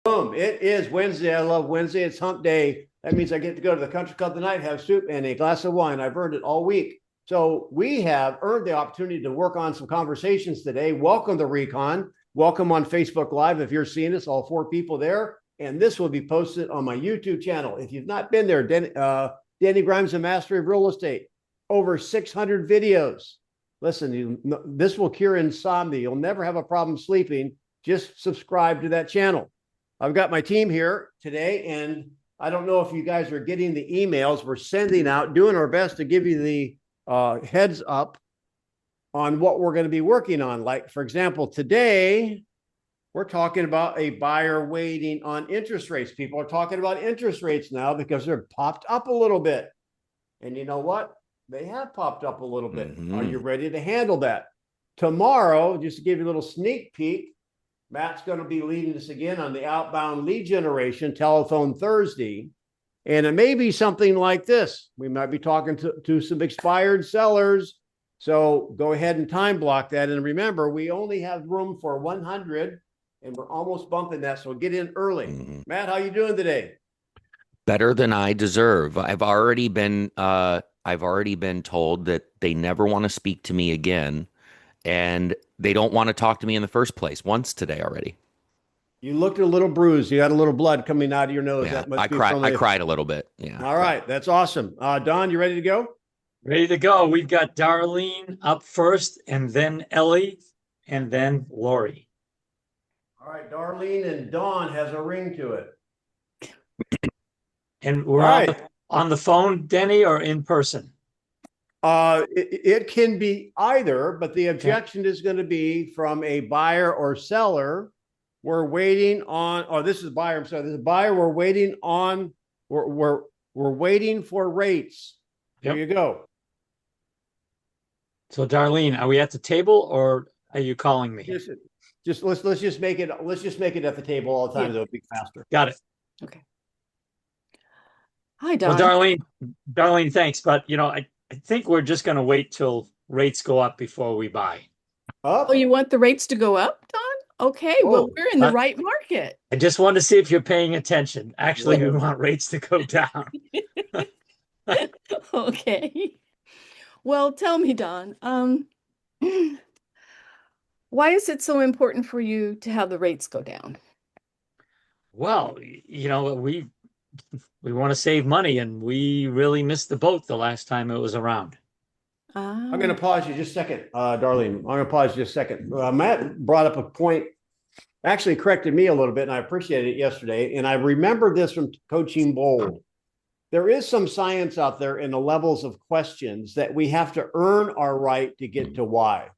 Boom. It is Wednesday. I love Wednesday. It's hump day. That means I get to go to the country club tonight, have soup and a glass of wine. I've earned it all week. So we have earned the opportunity to work on some conversations today. Welcome to RECON. Welcome on Facebook Live. If you're seeing us, all 4 people there. And this will be posted on my YouTube channel. If you've not been there, Denny Grimes, the Mastery of Real Estate. Over 600 videos. Listen, this will cure insomnia. You'll never have a problem sleeping. Just subscribe to that channel. I've got my team here today, and I don't know if you guys are getting the emails we're sending out, doing our best to give you the heads up on what we're going to be working on. Like, for example, today, we're talking about a buyer waiting on interest rates. People are talking about interest rates now because they're popped up a little bit. And you know what? They have popped up a little bit. Mm-hmm. Are you ready to handle that? Tomorrow, just to give you a little sneak peek, Matt's going to be leading us again on the outbound lead generation telephone Thursday. And it may be something like this. We might be talking to some expired sellers. So go ahead and time block that. And remember, we only have room for 100 and we're almost bumping that. So get in early. Mm-hmm. Matt, how you doing today? Better than I deserve. I've already been told that they never want to speak to me again. And they don't want to talk to me in the first place once today already. You looked a little bruised. You got a little blood coming out of your nose. Yeah, I cried a little bit. Yeah. All right. That's awesome. Don, you ready to go? Ready to go. We've got Darlene up first, and then Ellie, and then Lori. All right. Darlene and Dawn has a ring to it. And we're on the phone, Denny, or in person? It can be either, but the objection is going to be from a buyer or seller. We're waiting on, this is a buyer. I'm sorry, this is a buyer. We're waiting on, we're waiting for rates. There you go. So Darlene, are we at the table or are you calling me? Just let's just make it at the table all the time. It'll be faster. Got it. Okay. Hi, Don. Well, Darlene, thanks. But I think we're just going to wait till rates go up before we buy. Oh, you want the rates to go up, Don? Okay, well, we're in the right market. I just want to see if you're paying attention. Actually, we want rates to go down. Okay. Well, tell me, Don, why is it so important for you to have the rates go down? Well, we want to save money, and we really missed the boat the last time it was around. I'm going to pause you just a second, Darlene. I'm going to pause you just a second. Matt brought up a point, actually corrected me a little bit, and I appreciated it yesterday. And I remember this from Coaching Bold. There is some science out there in the levels of questions that we have to earn our right to get to why.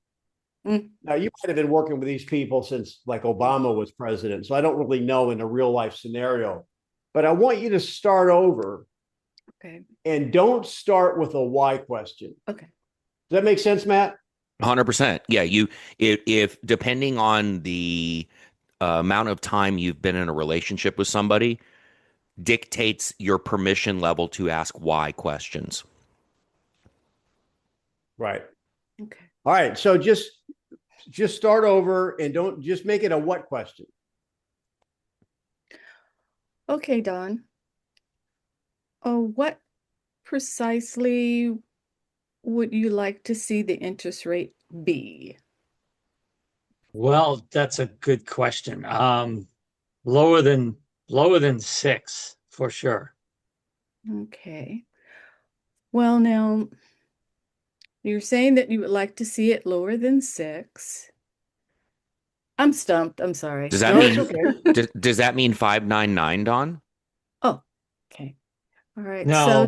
Now, you might have been working with these people since like Obama was president, so I don't really know in a real life scenario. But I want you to start over. Okay. And don't start with a why question. Okay. Does that make sense, Matt? 100%. Yeah. If depending on the amount of time you've been in a relationship with somebody, dictates your permission level to ask why questions. Right. Okay. All right. So just start over and don't just make it a what question. Okay, Don. What precisely would you like to see the interest rate be? Well, that's a good question. Lower than 6 for sure. Okay. Well, now you're saying that you would like to see it lower than 6. I'm stumped. I'm sorry. Does that mean does that mean 599, Don? Oh, okay. All right. No,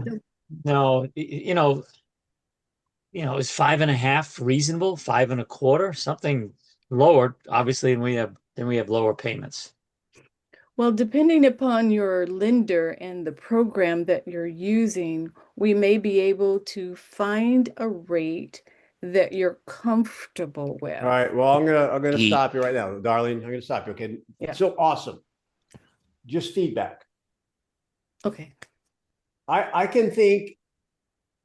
is 5.5 reasonable? 5.25, something lower, obviously, and we have lower payments. Well, depending upon your lender and the program that you're using, we may be able to find a rate that you're comfortable with. All right. Well, I'm gonna stop you right now, Darlene. I'm gonna stop you. Okay. Yeah. So awesome. Just feedback. Okay. I can think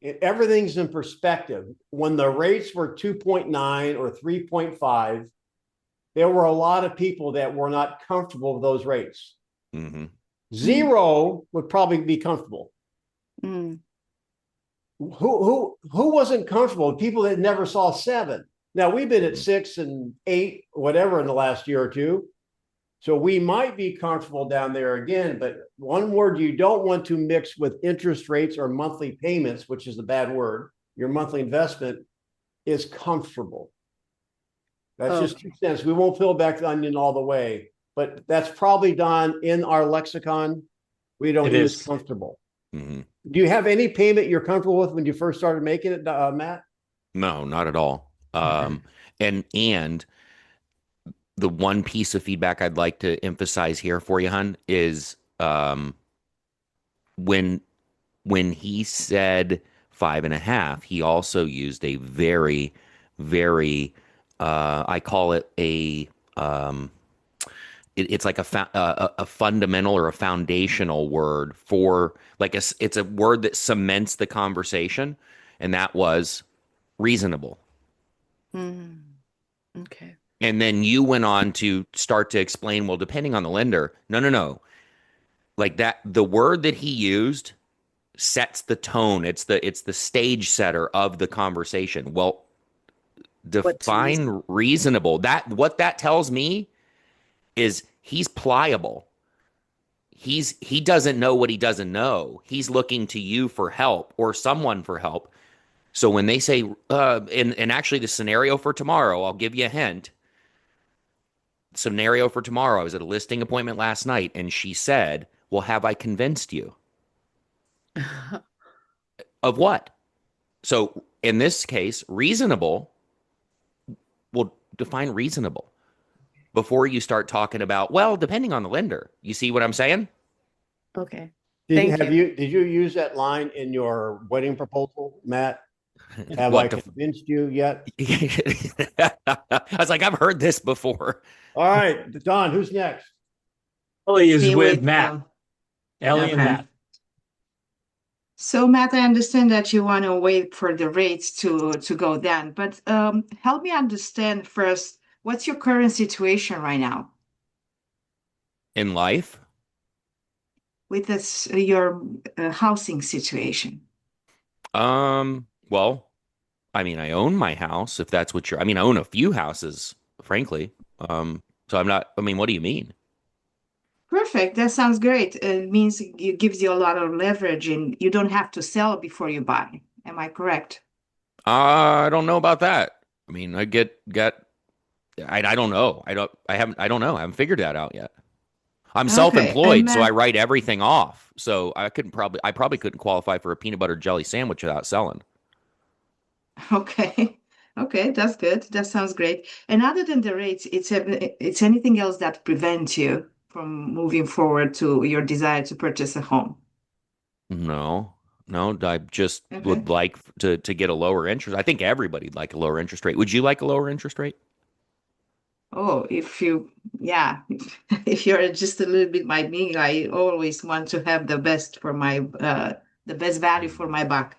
everything's in perspective. When the rates were 2.9 or 3.5, there were a lot of people that were not comfortable with those rates. Mm-hmm. 0 would probably be comfortable. Mm. Who wasn't comfortable? People that never saw 7. Now we've been at 6 and 8, whatever, in the last year or two. So we might be comfortable down there again, but one word you don't want to mix with interest rates or monthly payments, which is the bad word, your monthly investment, is comfortable. That's just 2 cents. We won't peel back the onion all the way, but that's probably done in our lexicon. We don't It use is. comfortable. Mm-hmm. Do you have any payment you're comfortable with when you first started making it, Matt? No, not at all. And the one piece of feedback I'd like to emphasize here for you, hun, is when he said 5.5, he also used a very, very I call it it's like a fundamental or a foundational word for like it's a word that cements the conversation, and that was reasonable. Mm. Okay. And then you went on to start to explain, well, depending on the lender, no. Like that, the word that he used sets the tone. It's the stage setter of the conversation. Well, What's define reasonable. What that tells me is he's pliable. He doesn't know what he doesn't know. He's looking to you for help or someone for help. So when they say, and actually the scenario for tomorrow, I'll give you a hint. Scenario for tomorrow. I was at a listing appointment last night, and she said, well, have I convinced you? Of what? So in this case, reasonable, will define reasonable before you start talking about, well, depending on the lender. You see what I'm saying? Okay. Did Thank you. did you use that line in your wedding proposal, Matt? Have I What? convinced you yet? I was like, I've heard this before. All right, Don, who's next? Ellie is Me with Matt. Ellie and Okay. Matt. So Matt, I understand that you want to wait for the rates to go down, but help me understand first, what's your current situation right now In life, with this your housing situation? well, I mean, I own my house, if that's what I mean, I own a few houses, frankly. So I'm not, I mean, what do you mean? Perfect. That sounds great. It means it gives you a lot of leverage and you don't have to sell before you buy. Am I correct? I don't know about that. I mean, I don't know. I don't know. I haven't figured that out yet. I'm Okay. And self-employed, so I Matt, write everything off. So I probably couldn't qualify for a peanut butter jelly sandwich without selling. okay. Okay, that's good. That sounds great. And other than the rates, it's anything else that prevents you from moving forward to your desire to purchase a home? No, no, I just Okay. would like to get a lower interest. I think everybody'd like a lower interest rate. Would you like a lower interest rate? Oh, yeah, if you're just a little bit like me, I always want to have the best for the best value for my buck.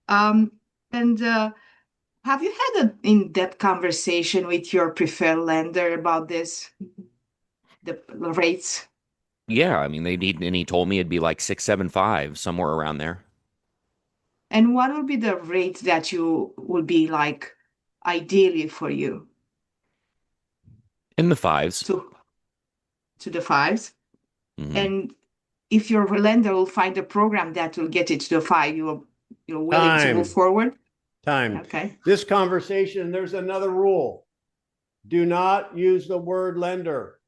Um, and have you had an in-depth conversation with your preferred lender about this, the rates? Yeah, I mean, and he told me it'd be like 675, somewhere around there And what would be the rate that you would be like ideally for you in the fives. to the fives? Hmm. And if your lender will find a program that will get it to the five, you're willing to move Time. forward? Time. Okay. This conversation, there's another rule. Do not use the word lender.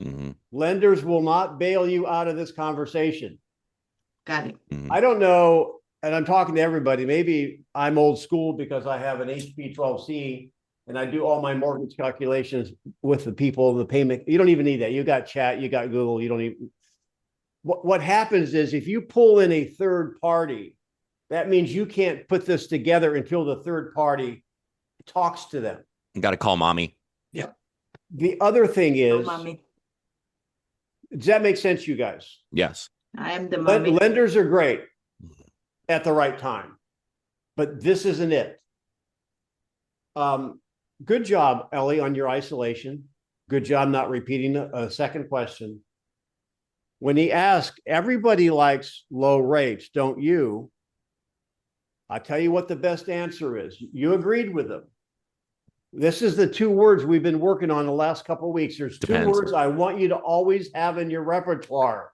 Hmm. Lenders will not bail you out of this conversation. Got it. Hmm. I don't know, and I'm talking to everybody. Maybe I'm old school because I have an HP 12C and I do all my mortgage calculations with the people, the payment. You don't even need that. You got chat, you got Google. You don't even. What happens is if you pull in a third party, that means you can't put this together until the third party talks to them. Got to call mommy. Yep. The other thing No, is, mommy. does that make sense, you guys? Yes. I am the mommy. Lenders are great at the right time, but this isn't it. Good job, Ellie, on your isolation. Good job not repeating a second question. when he asked, everybody likes low rates, don't you? I'll tell you what the best answer is. You agreed with him. This is the two words we've been working on the last couple of weeks. There's two Depends. words I want you to always have in your repertoire.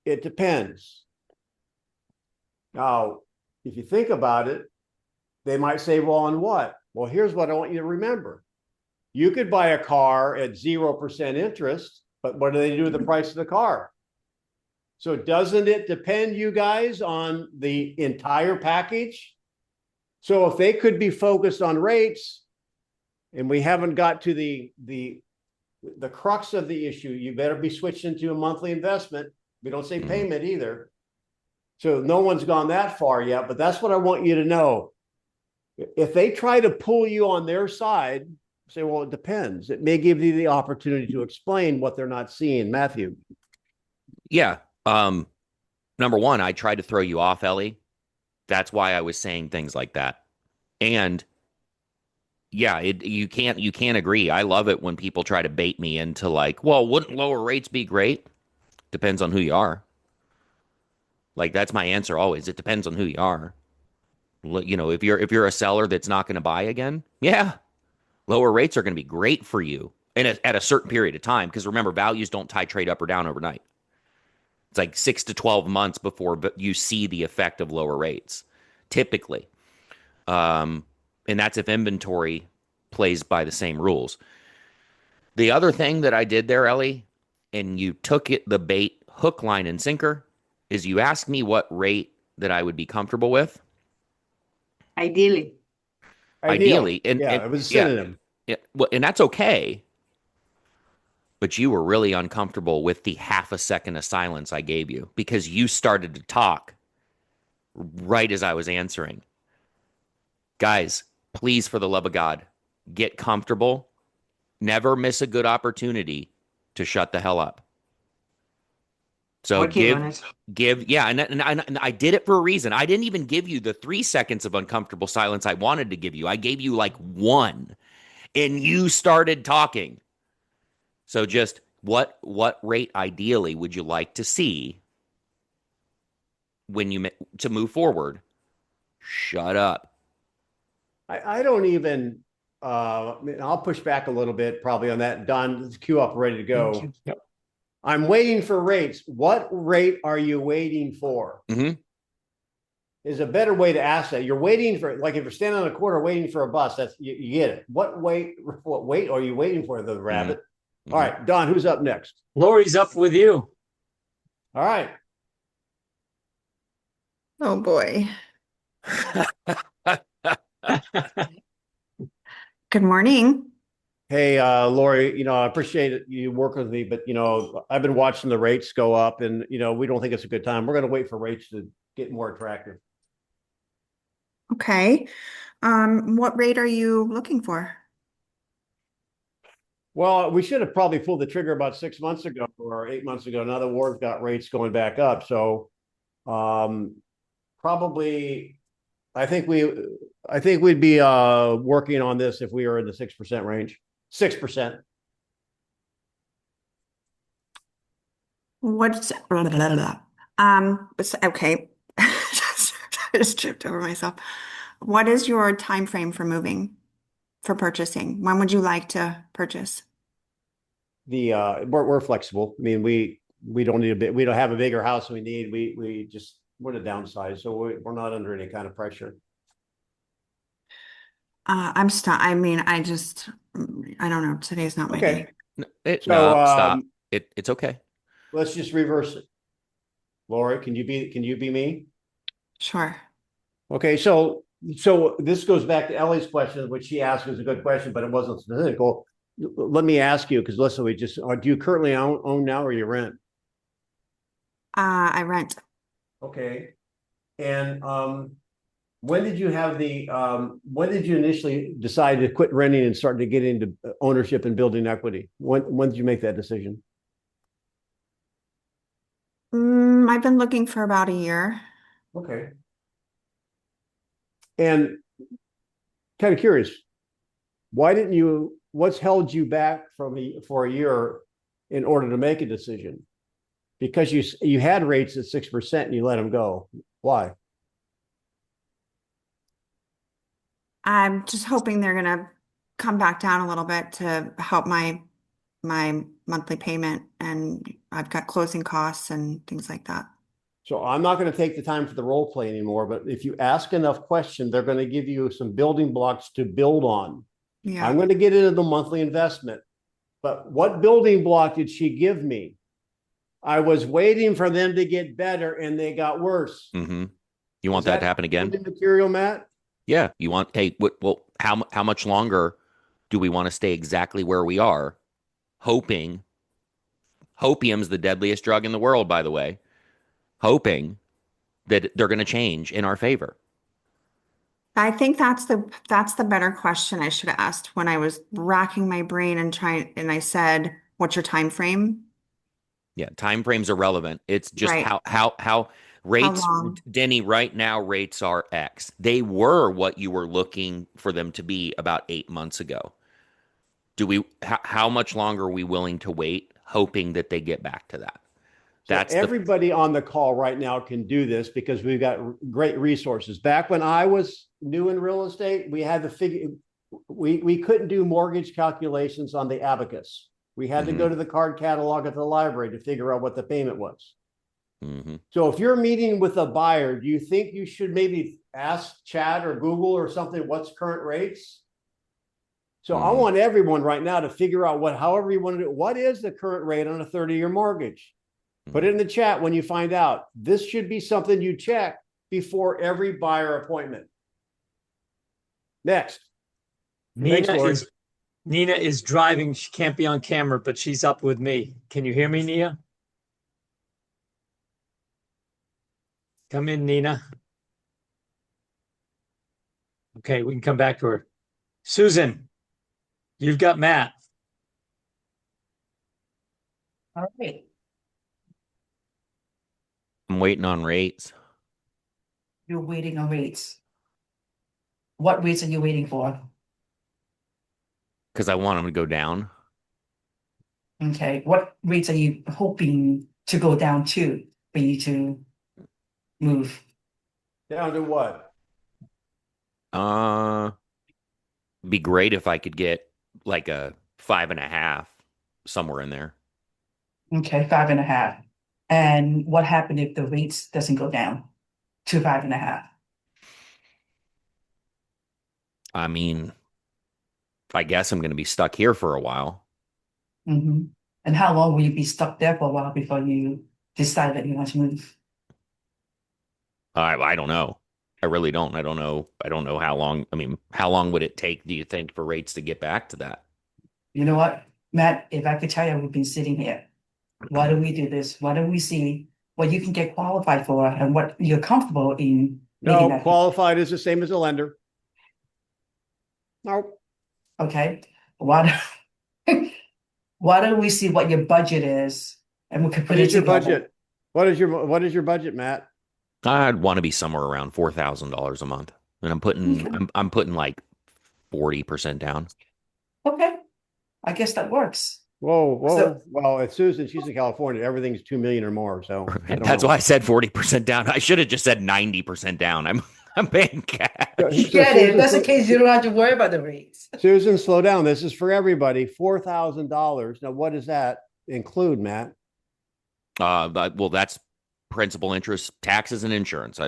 It depends. Now, if you think about it, they might say, well, on what? Well, here's what I want you to remember. You could buy a car at 0% interest, but what do they do with the price of the car? So doesn't it depend, you guys, on the entire package? So if they could be focused on rates, and we haven't got to the crux of the issue, you better be switching to a monthly investment. We don't say payment either. So no one's gone that far yet, but that's what I want you to know. If they try to pull you on their side, say, well, it depends. It may give you the opportunity to explain what they're not seeing. Matthew. Yeah. Number one, I tried to throw you off, Ellie. That's why I was saying things like that. And yeah, you can't agree. I love it when people try to bait me into like, well, wouldn't lower rates be great? Depends on who you are. Like that's my answer always. It depends on who you are. You know, if you're a seller that's not going to buy again, yeah, lower rates are going to be great for you and at a certain period of time. Because remember, values don't titrate up or down overnight. It's like 6 to 12 months before you see the effect of lower rates, typically. And that's if inventory plays by the same rules. The other thing that I did there, Ellie, and you took it the bait, hook, line, and sinker, is you asked me what rate that I would be comfortable with. Ideally. Ideally, and it was a synonym. Yeah, well, and that's okay. But you were really uncomfortable with the half a second of silence I gave you because you started to talk right as I was answering. Guys, please, for the love of God, get comfortable. Never miss a good opportunity to shut the hell up. So yeah, and I did it for a reason. I didn't even give you the 3 seconds of uncomfortable silence I wanted to give you. I gave you like 1, and you started talking. So just what rate ideally would you like to see when to move forward? Shut up. I don't even, I'll push back a little bit probably on that. Don, let's queue up, ready to go. Yep. I'm waiting for rates. What rate are you waiting for? Mm-hmm. Is a better way to ask that. You're waiting for, like if you're standing on a corner waiting for a bus, that's you get it. What weight are you waiting for, the rabbit? Mm-hmm. All right, Don, who's up next? Lori's up with you. All right. Oh boy. Good morning. Hey, Lori, I appreciate it. You work with me, but, I've been watching the rates go up and, we don't think it's a good time. We're going to wait for rates to get more attractive. Okay. What rate are you looking for? Well, we should have probably pulled the trigger about 6 months ago or 8 months ago. Now the war's got rates going back up. So, probably, I think we'd be working on this if we were in the 6% range. 6%. What's okay. Just tripped over myself. What is your time frame for moving, for purchasing? When would you like to purchase? We're flexible. I mean, we don't need we don't have a bigger house than we need. We're to downsize, so we're not under any kind of pressure. I'm stuck. I mean, I don't know. Today's not my day. Okay. Stop. It's okay. Let's just reverse it. Lori, can you be me? Sure. Okay, so this goes back to Ellie's question, which she asked was a good question, but it wasn't specific. Well, let me ask you, because listen, do you currently own now or you rent? I rent. Okay. And when did you initially decide to quit renting and start to get into ownership and building equity? When did you make that decision? I've been looking for about a year. Okay. And kind of curious, what's held you back for a year in order to make a decision? Because you had rates at 6% and you let them go. Why? I'm just hoping they're gonna come back down a little bit to help my monthly payment, and I've got closing costs and things like that. So I'm not going to take the time for the role play anymore, but if you ask enough questions, they're going to give you some building blocks to build on. Yeah. I'm going to get into the monthly investment, but what building block did she give me? I was waiting for them to get better and they got worse. Mm-hmm. You want Is that to happen again? Material, Matt? Yeah. You want, hey, well, how much longer do we want to stay exactly where we are? Hoping, hopium's the deadliest drug in the world, by the way, hoping that they're going to change in our favor. I think that's the better question I should have asked when I was racking my brain and I said, what's your time frame? Yeah, time frames are relevant. It's just Right. how rates, long? Denny, right now rates are X. They were what you were looking for them to be about 8 months ago. How much longer are we willing to wait, hoping that they get back to that? That's everybody on the call right now can do this because we've got great resources. Back when I was new in real estate, we had to figure, we couldn't do mortgage calculations on the abacus. We had to go to the card catalog at the library to figure out what the payment was. So if you're meeting with a buyer, do you think you should maybe ask Chad or Google or something, what's current rates? So I want everyone right now to figure out however you want to do, what is the current rate on a 30-year mortgage? Put it in the chat when you find out. This should be something you check before every buyer appointment. Next. Nina is driving. She can't be on camera, but she's up with me. Can you hear me, Nia? Come in, Nina. Okay, we can come back to her. Susan, you've got Matt. All right. I'm waiting on rates. You're waiting on rates. What rates are you waiting for? Because I want them to go down. Okay, what rates are you hoping to go down to for you to move? Down to what? Be great if I could get like a 5.5 somewhere in there. Okay, 5.5. And what happened if the rates doesn't go down to 5.5? I mean, I guess I'm going to be stuck here for a while. Mm-hmm. And how long will you be stuck there for a while before you decide that you want to move? I don't know. I really don't. I don't know how long. I mean, how long would it take, do you think, for rates to get back to that? You know what, Matt, if I could tell you, we've been sitting here. Why don't we do this? Why don't we see what you can get qualified for and what you're comfortable in? No, qualified is the same as a lender. Nope. Okay. Why don't we see what your budget is and we could put What it is your together. budget? What is your budget, Matt? I'd want to be somewhere around $4,000 a month, and I'm putting like 40% down. Okay. I guess that works. Whoa. So- Well, it's Susan. She's in California. Everything's 2 million or more. So That's why I said 40% down. I should have just said 90% down. I'm paying cash. Get it. If that's the case, you don't have to worry about the rates. Susan, slow down. This is for everybody. $4,000. Now, what does that include, Matt? Well, that's principal, interest, taxes, and insurance.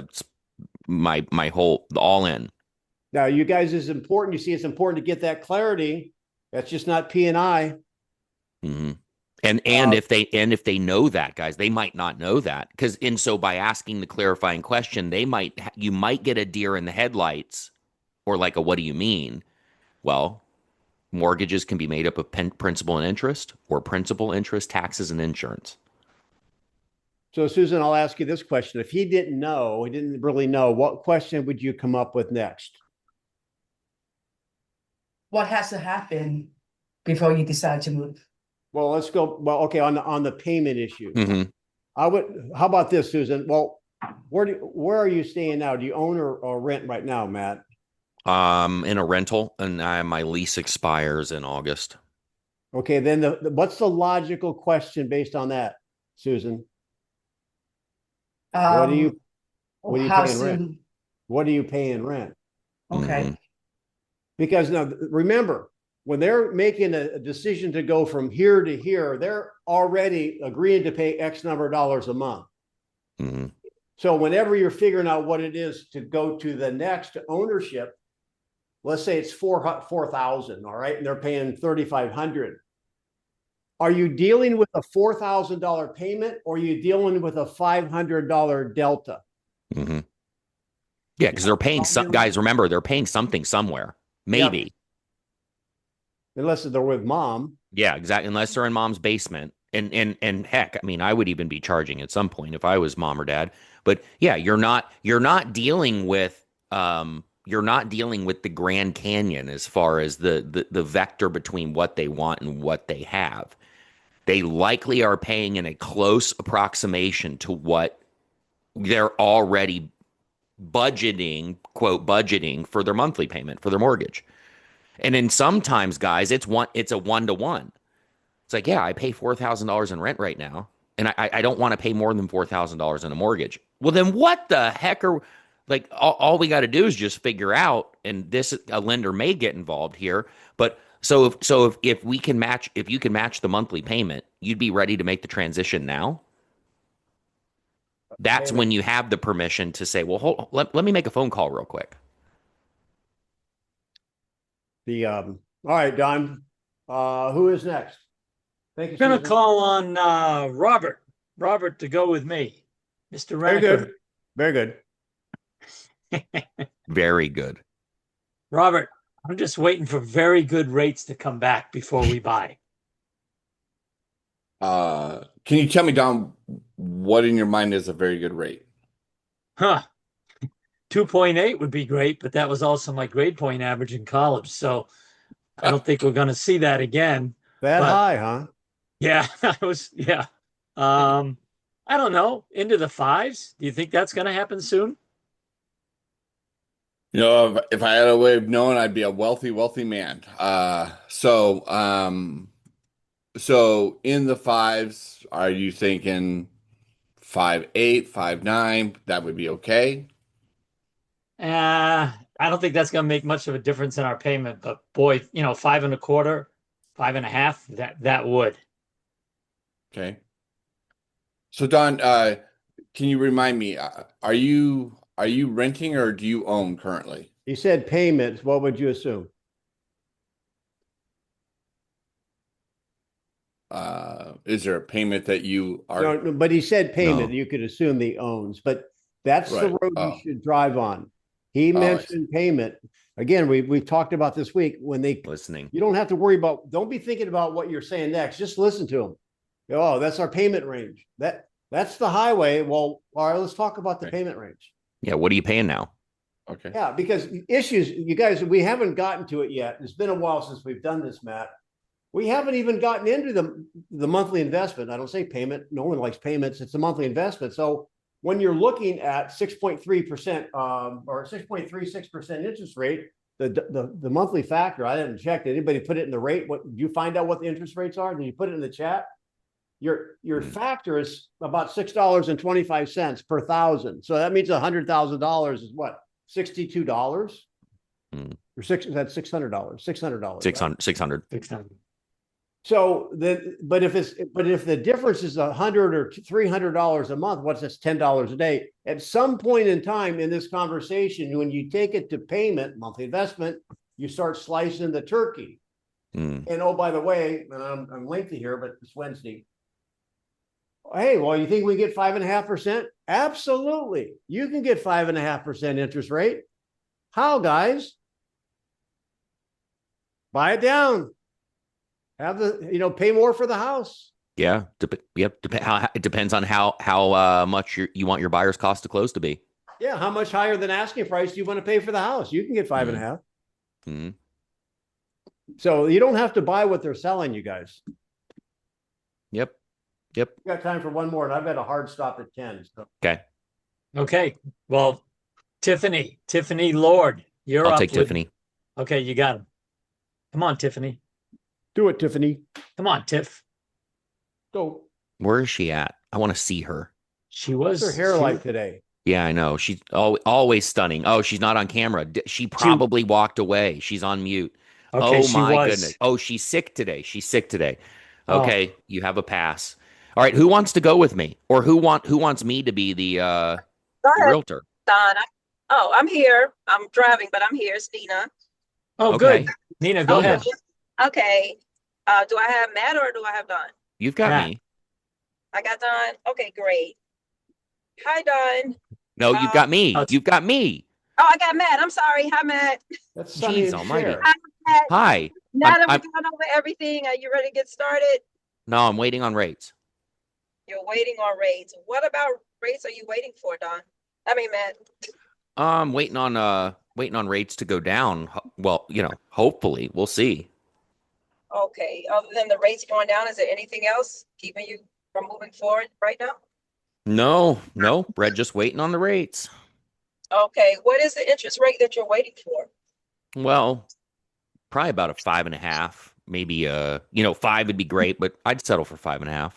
My whole all in. Now, you guys, is important. You see, it's important to get that clarity. That's just not P&I. Mm-hmm. And if they know that, guys, they might not know that so by asking the clarifying question, you might get a deer in the headlights, or like a what do you mean? Well, mortgages can be made up of principal and interest, or principal, interest, taxes, and insurance. So, Susan, I'll ask you this question. If he didn't really know, what question would you come up with next? What has to happen before you decide to move? Well, let's go. Well, okay, on the payment issue. Mm-hmm. How about this, Susan? Well, where are you staying now? Do you own or rent right now, Matt? In a rental, and my lease expires in August. Okay, then what's the logical question based on that, Susan? What do you Um, what do you how pay in rent? soon? What do you pay in rent? Okay. Because now remember, when they're making a decision to go from here to here, they're already agreeing to pay X number of dollars a month. Mm-hmm. So whenever you're figuring out what it is to go to the next ownership, let's say it's 4,000, all right, and they're paying 3,500. Are you dealing with a $4,000 payment, or are you dealing with a $500 delta? Mm-hmm. Yeah, because they're paying some guys. Remember, they're paying something somewhere. Maybe. Yep. Unless they're with mom. Yeah, exactly. Unless they're in mom's basement. And heck, I mean, I would even be charging at some point if I was mom or dad. But yeah, you're not dealing with the Grand Canyon as far as the vector between what they want and what they have. They likely are paying in a close approximation to what they're already budgeting, quote, budgeting for their monthly payment for their mortgage. And then sometimes, guys, it's a 1-to-1. It's like, yeah, I pay $4,000 in rent right now, and I don't want to pay more than $4,000 in a mortgage. Well, then what the heck are like? All we got to do is just figure out, and this a lender may get involved here. But if we can match, if you can match the monthly payment, you'd be ready to make the transition now. That's when you have the permission to say, well, let me make a phone call real quick. All right, Don. Who is next? Thank you. I'm gonna Susan. call on Robert. Robert to go with me. Mr. Very Reniker. good. Very good. Very good. Robert, I'm just waiting for very good rates to come back before we buy. Can you tell me, Don, what in your mind is a very good rate? 2.8 would be great, but that was also my grade point average in college. So I don't think we're going to see that again. That But- high, huh? Yeah, yeah. I don't know. Into the 5s. Do you think that's going to happen soon? You know, if I had a way of knowing, I'd be a wealthy, wealthy man. So in the 5s, are you thinking 5.8, 5.9? That would be okay. I don't think that's going to make much of a difference in our payment, but boy, 5.25, 5.5, that would. Okay. So Don, can you remind me, are you renting or do you own currently? He said payments. What would you assume? Is there a payment that you are? No, but he said payment. No. You could assume he owns, but that's the Right. road Oh. you should drive on. He I see. mentioned payment. Again, we've talked about this week when Listening. you don't have to worry about, don't be thinking about what you're saying next. Just listen to him. Oh, that's our payment range. That's the highway. Well, all right, let's talk about the Okay. payment range. Yeah, what are you paying now? Okay. Yeah, because issues, you guys, we haven't gotten to it yet. It's been a while since we've done this, Matt. We haven't even gotten into the monthly investment. I don't say payment. No one likes payments. It's a monthly investment. So when you're looking at 6.3% or 6.36% interest rate, the monthly factor, I didn't check. Did anybody put it in the rate? What did you find out what the interest rates are? Did you put it in the chat? Your factor is about $6.25 per thousand. So that means $100,000 is what? $62? Hmm. Or that's $600. $600. 600. 600. So but if the difference is $100 or $300 a month, what's this? $10 a day. At some point in time in this conversation, when you take it to payment, monthly investment, you start slicing the turkey. Hmm. And oh, by the way, and I'm lengthy here, but it's Wednesday. Hey, well, you think we get 5.5%? Absolutely. You can get 5.5% interest rate. How, guys? Buy it down. Have pay more for the house. Yeah. Yep. It depends on how much you want your buyer's cost to close to be. Yeah. How much higher than asking price do you want to pay for the house? You can get 5.5. Mm-hmm. So you don't have to buy what they're selling, you guys. Yep. We got time for one more, and I've got a hard stop at 10. So. Okay. Well, Tiffany Lord, you're I'll up take with- Tiffany. Okay, you got him. Come on, Tiffany. Do it, Tiffany. Come on, Tiff. Go. Where is she at? I want to see her. She What's her was hair she, like today? Yeah, I know. She's always stunning. Oh, she's not on camera. She probably walked away. She's on mute. okay, Oh she my goodness. was. Oh, she's sick today. She's sick today. Oh, Okay, you have a pass. All right, who wants to go with me? Or who wants me to be Go the ahead, realtor? Don. Oh, I'm here. I'm driving, but I'm here. It's Nina. oh, Okay. good. Nina, go Nina. ahead. Okay. Do I have Matt or do I have Don? You've got Matt. me. I got Don. Okay, great. Hi, Don. No, you've got me. Oh, You've got me. Oh, I got Matt. I'm sorry. Hi, Matt. That's Sonny Jeez and almighty. Cher. Hi, Matt. Hi. Now that I'm we've gone over everything, are you ready to get started? no, I'm waiting on rates. You're waiting on rates. What about rates are you waiting for, Don? I mean, Matt. I'm waiting on rates to go down. Well, hopefully. We'll see. Okay. Other than the rates going down, is there anything else keeping you from moving forward right now? No, Brett, just waiting on the rates. Okay. What is the interest rate that you're waiting for? Well, probably about a 5.5, maybe 5 would be great, but I'd settle for 5.5.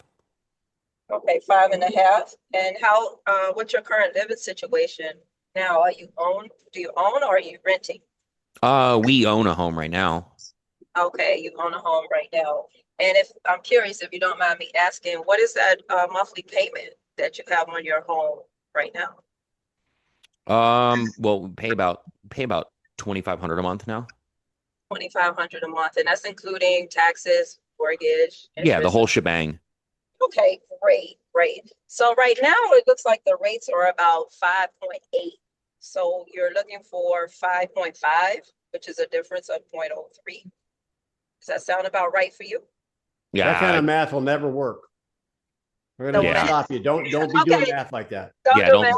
Okay, 5.5. And how, what's your current living situation now? Do you own or are you renting? We own a home right now. Okay, you own a home right now. And if I'm curious, if you don't mind me asking, what is that monthly payment that you have on your home right now? Well, we pay about 2,500 a month now. 2,500 a month, and that's including taxes, mortgage, Yeah, the interest. whole shebang. Okay, great, great. So right now it looks like the rates are about 5.8. So you're looking for 5.5, which is a difference of 0.03. Does that sound about right for you? Yeah, That kind of math will never work. We're gonna Yeah. stop you. Don't be doing Okay. math like that. Don't Yeah, do don't- math.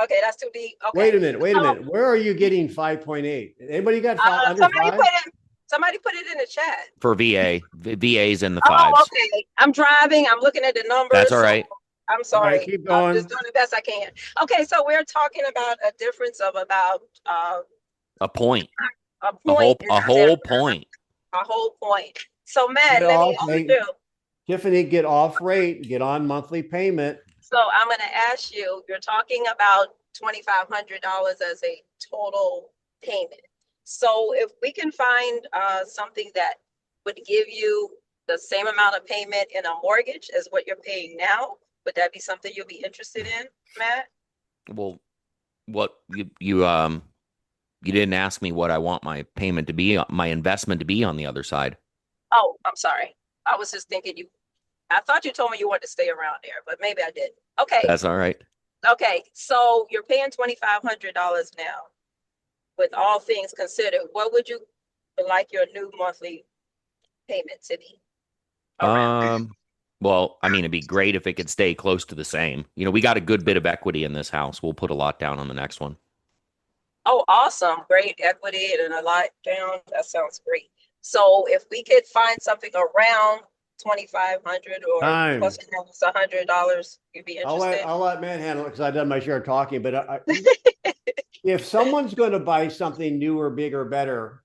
Okay, that's too deep. Okay. Wait a minute. So, Where are you getting 5.8? Anybody got under somebody 5? somebody put it in the chat. for VA's in the Oh, fives. okay. I'm driving. I'm looking at the numbers. That's all right. I'm All sorry. right, keep I'm going. just doing the best I can. Okay, so we're talking about a difference of about A point. a A point. whole point. A whole point. So Matt, Get let me off, ask hey, you. Tiffany, get off rate, get on monthly payment. So I'm going to ask you. You're talking about $2,500 as a total payment. So if we can find something that would give you the same amount of payment in a mortgage as what you're paying now, would that be something you'll be interested in, Matt? Well, what you didn't ask me what I want my payment to be, my investment to be on the other side. Oh, I'm sorry. I was just thinking I thought you told me you wanted to stay around there, but maybe I didn't. Okay. That's all right. Okay. So you're paying $2,500 now. With all things considered, what would you like your new monthly payment to be? Well, I mean, it'd be great if it could stay close to the same. We got a good bit of equity in this house. We'll put a lot down on the next one. Oh, awesome. Great equity and a lot down. That sounds great. So if we could find something around 2,500 or Time. plus or minus $100, you'd be interested. I'll let Matt handle it because I've done my share of talking. But if someone's going to buy something newer, bigger, better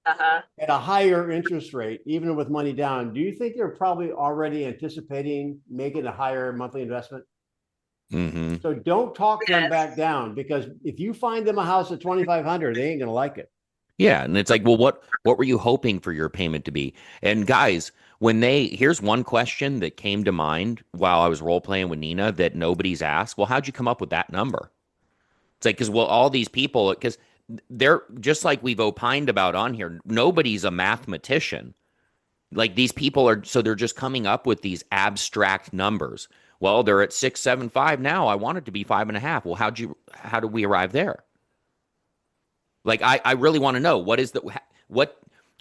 at a higher interest rate, even with money down, do you think they're probably already anticipating making a higher monthly investment? Mm-hmm. So don't talk them back down, because if you find them a house at 2,500, they ain't going to like it. Yeah, and it's like, well, what were you hoping for your payment to be? And guys, here's one question that came to mind while I was role playing with Nina that nobody's asked. Well, how'd you come up with that number? It's like, because all these people, because they're just like we've opined about on here, nobody's a mathematician. Like these people they're just coming up with these abstract numbers. Well, they're at 675 now. I want it to be 5.5. Well, how do we arrive there? Like, I really want to know what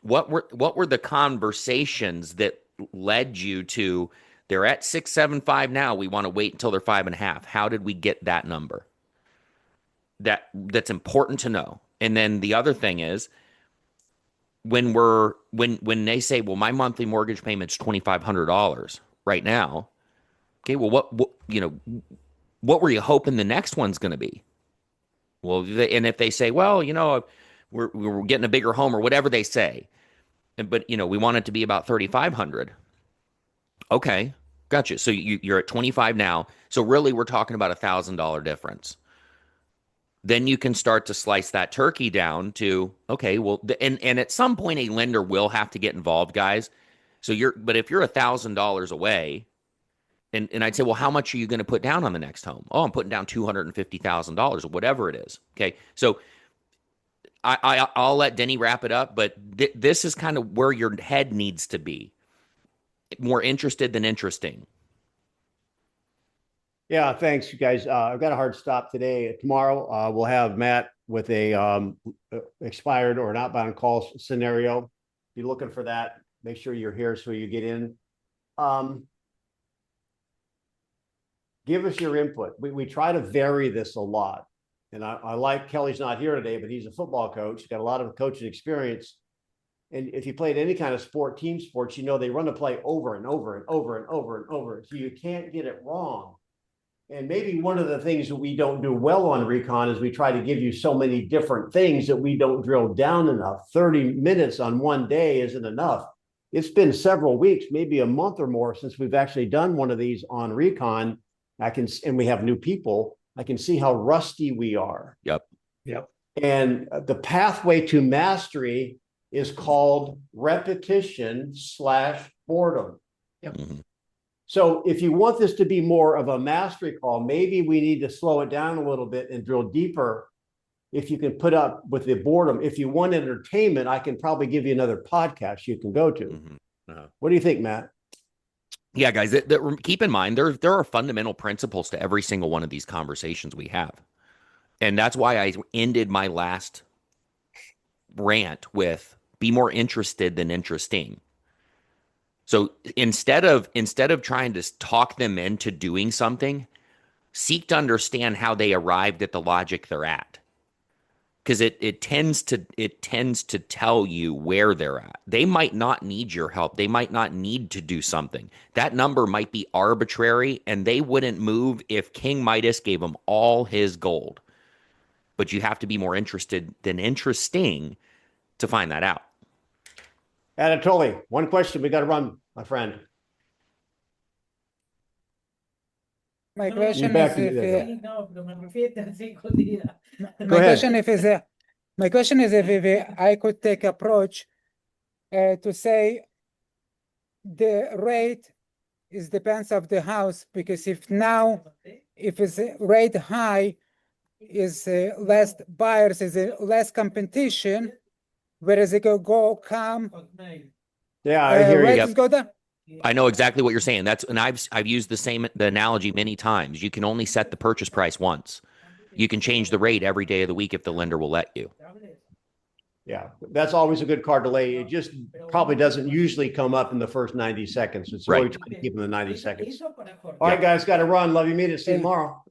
were the conversations that led you to, they're at 675 now. We want to wait until they're 5.5. How did we get that number? That's important to know. And then the other thing is when they say, well, my monthly mortgage payment's $2,500 right now. Okay, well, what were you hoping the next one's going to be? Well, and if they say, well, we're getting a bigger home or whatever they say, but we want it to be about 3,500. Okay, Gotcha. So you're at 25 now. So really we're talking about $1,000 difference. Then you can start to slice that turkey down to, okay, well, and at some point a lender will have to get involved, guys. But if you're $1,000 away, and I'd say, well, how much are you going to put down on the next home? Oh, I'm putting down $250,000 or whatever it is. Okay. So I'll let Denny wrap it up, but this is kind of where your head needs to be. More interested than interesting. Yeah, thanks, you guys. I've got a hard stop today. Tomorrow, we'll have Matt with a expired or an outbound call scenario. Be looking for that. Make sure you're here so you get in. Give us your input. We try to vary this a lot. And I like Kelly's not here today, but he's a football coach. He's got a lot of coaching experience. And if you played any kind of sport, team sports, you know they run the play over and over and over and over and over. So you can't get it wrong. And maybe one of the things that we don't do well on Recon is we try to give you so many different things that we don't drill down enough. 30 minutes on one day isn't enough. It's been several weeks, maybe a month or more since we've actually done one of these on Recon. And we have new people. I can see how rusty we are. Yep. And the pathway to mastery is called repetition/boredom. Mm-hmm. So if you want this to be more of a mastery call, maybe we need to slow it down a little bit and drill deeper. If you can put up with the boredom, if you want entertainment, I can probably give you another podcast you can go to. Mm-hmm. What do you think, Matt? Yeah, guys, keep in mind, there are fundamental principles to every single one of these conversations we have. And that's why I ended my last rant with be more interested than interesting. So instead of trying to talk them into doing something, seek to understand how they arrived at the logic they're at. Because it tends to tell you where they're at. They might not need your help. They might not need to do something. That number might be arbitrary, and they wouldn't move if King Midas gave them all his gold. But you have to be more interested than interesting to find that out. Anatoly, one question. We got to run, my friend. My question back is to you there, my question is if I could take approach to say the rate is depends of the house, because if it's rate high is less buyers, is less competition, whereas it go come Yeah, I hear you. rates go down. I know exactly what you're saying. And I've used the analogy many times. You can only set the purchase price once. You can change the rate every day of the week if the lender will let you. Yeah, that's always a good card to lay. It just probably doesn't usually come up in the first 90 seconds. It's Right. always trying to keep in the 90 seconds. All right, guys, got to run. Love you. Meet us. See you tomorrow.